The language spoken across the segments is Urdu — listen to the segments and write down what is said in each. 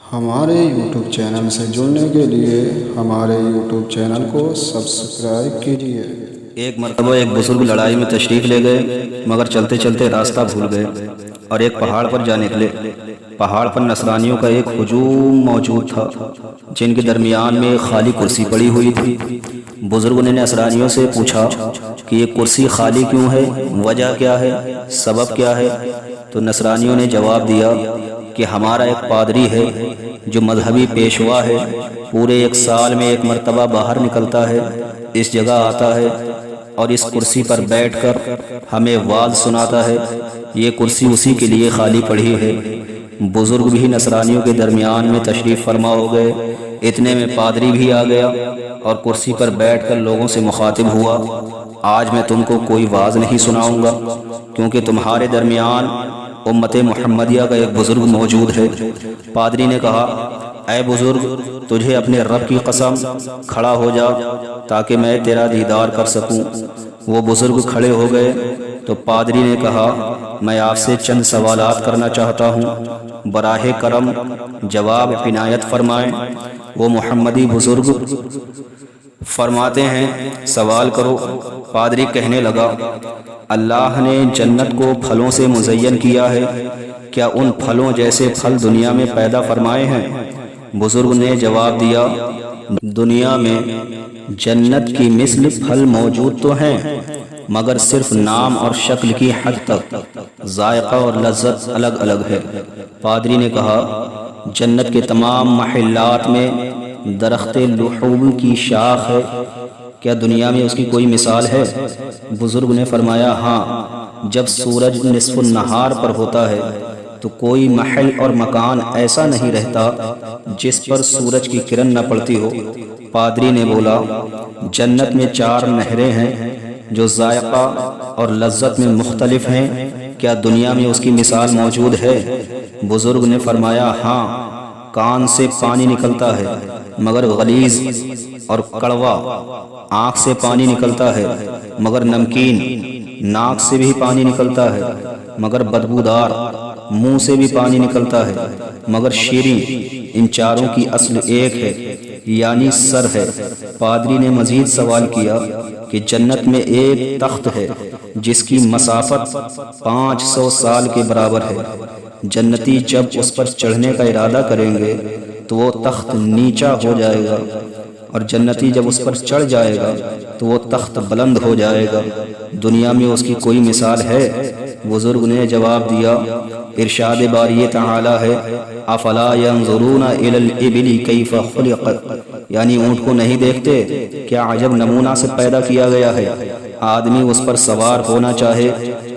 ہمارے یوٹیوب چینل سے جڑنے کے لیے ہمارے یوٹیوب چینل کو سبسکرائب کیجیے۔ ایک مرتبہ ایک بزرگ لڑائی میں تشریف لے گئے، مگر چلتے چلتے راستہ بھول گئے اور ایک پہاڑ پر جا نکلے۔ پہاڑ پر نصرانیوں کا ایک ہجوم موجود تھا، جن کے درمیان میں ایک خالی کرسی پڑی ہوئی تھی۔ بزرگ نے نصرانیوں سے پوچھا کہ یہ کرسی خالی کیوں ہے، وجہ کیا ہے، سبب کیا ہے؟ تو نصرانیوں نے جواب دیا کہ ہمارا ایک پادری ہے جو مذہبی پیشوا ہے، پورے ایک سال میں ایک مرتبہ باہر نکلتا ہے، اس جگہ آتا ہے اور اس کرسی پر بیٹھ کر ہمیں وعظ سناتا ہے۔ یہ کرسی اسی کے لیے خالی پڑی ہے۔ بزرگ بھی نصرانیوں کے درمیان میں تشریف فرما ہو گئے۔ اتنے میں پادری بھی آ گیا اور کرسی پر بیٹھ کر لوگوں سے مخاطب ہوا، آج میں تم کو کوئی وعظ نہیں سناؤں گا، کیونکہ تمہارے درمیان امت محمدیہ کا ایک بزرگ موجود ہے۔ پادری نے کہا، اے بزرگ، تجھے اپنے رب کی قسم کھڑا ہو جا تاکہ میں تیرا دیدار کر سکوں۔ وہ بزرگ کھڑے ہو گئے تو پادری نے کہا، میں آپ سے چند سوالات کرنا چاہتا ہوں، براہ کرم جواب عنایت فرمائیں۔ وہ محمدی بزرگ فرماتے ہیں، سوال کرو۔ پادری کہنے لگا، اللہ نے جنت کو پھلوں سے مزین کیا ہے، کیا ان پھلوں جیسے پھل دنیا میں پیدا فرمائے ہیں؟ بزرگ نے جواب دیا، دنیا میں جنت کی مثل پھل موجود تو ہیں، مگر صرف نام اور شکل کی حد تک، ذائقہ اور لذت الگ الگ ہے۔ پادری نے کہا، جنت کے تمام محلات میں درخت لحوم کی شاخ ہے، کیا دنیا میں اس کی کوئی مثال ہے؟ بزرگ نے فرمایا، ہاں، جب سورج نصف النہار پر ہوتا ہے تو کوئی محل اور مکان ایسا نہیں رہتا جس پر سورج کی کرن نہ پڑتی ہو۔ پادری نے بولا، جنت میں 4 نہریں ہیں جو ذائقہ اور لذت میں مختلف ہیں، کیا دنیا میں اس کی مثال موجود ہے؟ بزرگ نے فرمایا، ہاں، کان سے پانی نکلتا ہے مگر غلیظ اور کڑوا، آنکھ سے پانی نکلتا ہے مگر نمکین، ناک سے بھی پانی نکلتا ہے مگر بدبودار، منہ سے بھی پانی نکلتا ہے مگر شیریں، ان 4 کی اصل ایک ہے، یعنی سر ہے۔ پادری نے مزید سوال کیا کہ جنت میں ایک تخت ہے جس کی مسافت 500 سال کے برابر ہے، جنتی جب اس پر چڑھنے کا ارادہ کریں گے تو وہ تخت نیچا ہو جائے گا، اور جنتی جب اس پر چڑھ جائے گا تو وہ تخت بلند ہو جائے گا، دنیا میں اس کی کوئی مثال ہے؟ بزرگ نے جواب دیا، ارشاد باری تعالی ہے، افلا ينظرون الى الابل کیف خلقت، یعنی اونٹ کو نہیں دیکھتے کیا عجب نمونہ سے پیدا کیا گیا ہے۔ آدمی اس پر سوار ہونا چاہے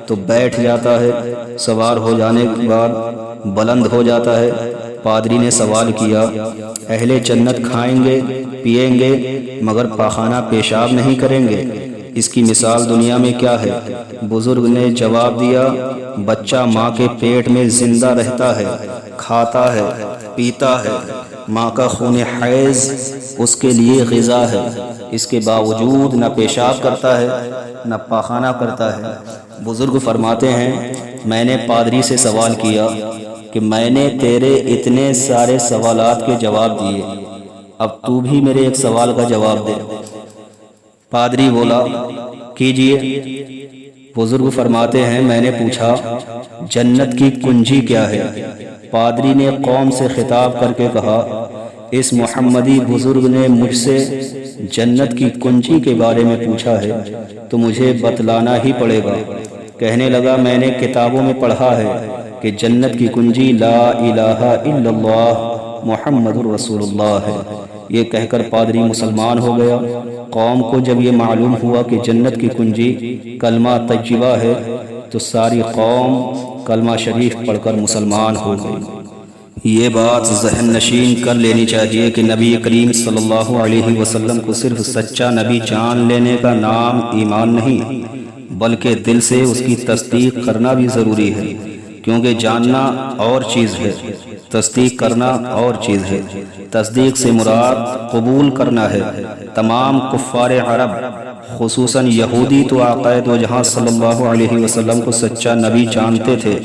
تو بیٹھ جاتا ہے، سوار ہو جانے کے بعد بلند ہو جاتا ہے۔ پادری نے سوال کیا، اہل جنت کھائیں گے پیئیں گے مگر پاخانہ پیشاب نہیں کریں گے، اس کی مثال دنیا میں کیا ہے؟ بزرگ نے جواب دیا، بچہ ماں کے پیٹ میں زندہ رہتا ہے، کھاتا ہے، پیتا ہے، ماں کا خون حیض اس کے لیے غذا ہے، اس کے باوجود نہ پیشاب کرتا ہے نہ پاخانہ کرتا ہے۔ بزرگ فرماتے ہیں، میں نے پادری سے سوال کیا کہ میں نے تیرے اتنے سارے سوالات کے جواب دیے، اب تو بھی میرے ایک سوال کا جواب دے۔ پادری بولا، کیجئے۔ بزرگ فرماتے ہیں، میں نے پوچھا، جنت کی کنجی کیا ہے؟ پادری نے قوم سے خطاب کر کے کہا، اس محمدی بزرگ نے مجھ سے جنت کی کنجی کے بارے میں پوچھا ہے تو مجھے بتلانا ہی پڑے گا۔ کہنے لگا، میں نے کتابوں میں پڑھا ہے کہ جنت کی کنجی لا الہ الا اللہ محمد رسول اللہ ہے۔ یہ کہہ کر پادری مسلمان ہو گیا۔ قوم کو جب یہ معلوم ہوا کہ جنت کی کنجی کلمہ طیبہ ہے تو ساری قوم کلمہ شریف پڑھ کر مسلمان ہو گئی۔ یہ بات ذہن نشین کر لینی چاہیے کہ نبی کریم صلی اللہ علیہ وسلم کو صرف سچا نبی جان لینے کا نام ایمان نہیں، بلکہ دل سے اس کی تصدیق کرنا بھی ضروری ہے، کیونکہ جاننا اور چیز ہے، تصدیق کرنا اور چیز ہے۔ تصدیق سے مراد قبول کرنا ہے۔ تمام کفار عرب خصوصاً یہودی تو آقا دو جہاں صلی اللہ علیہ وسلم کو سچا نبی جانتے تھے،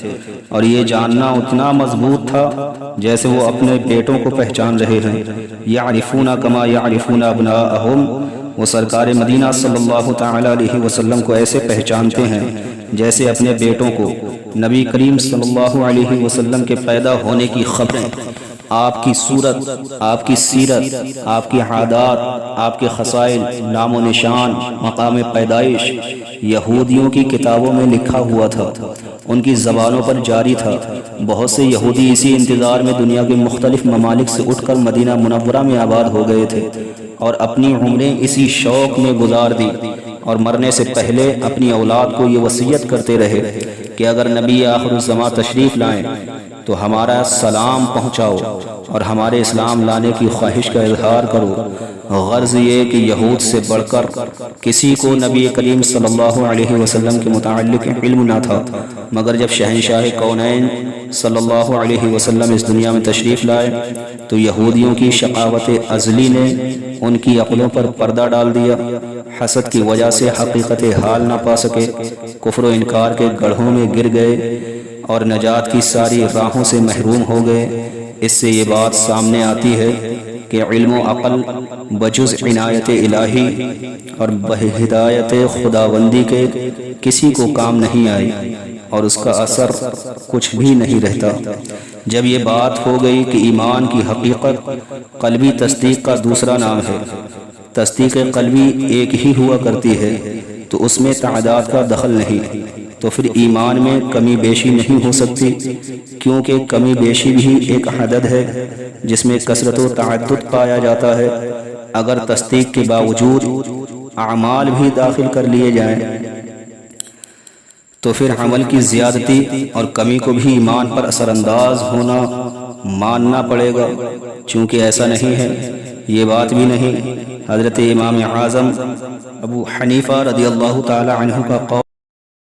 اور یہ جاننا اتنا مضبوط تھا جیسے وہ اپنے بیٹوں کو پہچان رہے ہیں۔ یعرفون کما یعرفون ابناءہم، وہ سرکار مدینہ صلی اللہ تعالی علیہ وسلم کو ایسے پہچانتے ہیں جیسے اپنے بیٹوں کو۔ نبی کریم صلی اللہ علیہ وسلم کے پیدا ہونے کی خبریں، آپ کی صورت، آپ کی سیرت، آپ کی عادات، آپ کے خصائل، نام و نشان، مقام پیدائش یہودیوں کی کتابوں میں لکھا ہوا تھا، ان کی زبانوں پر جاری تھا۔ بہت سے یہودی اسی انتظار میں دنیا کے مختلف ممالک سے اٹھ کر مدینہ منورہ میں آباد ہو گئے تھے اور اپنی عمریں اسی شوق میں گزار دی، اور مرنے سے پہلے اپنی اولاد کو یہ وصیت کرتے رہے کہ اگر نبی آخر الزماں تشریف لائیں تو ہمارا سلام پہنچاؤ اور ہمارے اسلام لانے کی خواہش کا اظہار کرو۔ غرض یہ کہ یہود سے بڑھ کر کسی کو نبی کریم صلی اللہ علیہ وسلم کے متعلق علم نہ تھا، مگر جب شہنشاہ کونین صلی اللہ علیہ وسلم اس دنیا میں تشریف لائے تو یہودیوں کی شقاوت ازلی نے ان کی عقلوں پر پردہ ڈال دیا۔ حسد کی وجہ سے حقیقت حال نہ پا سکے، کفر و انکار کے گڑھوں میں گر گئے اور نجات کی ساری راہوں سے محروم ہو گئے۔ اس سے یہ بات سامنے آتی ہے کہ علم و عقل بجز عنایت الہی اور بہدایت خداوندی کے کسی کو کام نہیں آئی اور اس کا اثر کچھ بھی نہیں رہتا۔ جب یہ بات ہو گئی کہ ایمان کی حقیقت قلبی تصدیق کا دوسرا نام ہے، تصدیق قلبی ایک ہی ہوا کرتی ہے تو اس میں تعداد کا دخل نہیں، تو پھر ایمان میں کمی بیشی نہیں ہو سکتی، کیونکہ کمی بیشی بھی ایک عدد ہے جس میں کثرت و تعدد پایا جاتا ہے۔ اگر تصدیق کے باوجود اعمال بھی داخل کر لیے جائیں تو پھر عمل کی زیادتی اور کمی کو بھی ایمان پر اثر انداز ہونا ماننا پڑے گا، چونکہ ایسا نہیں ہے۔ یہ بات بھی نہیں۔ حضرت امام اعظم ابو حنیفہ رضی اللہ تعالی عنہ کا قول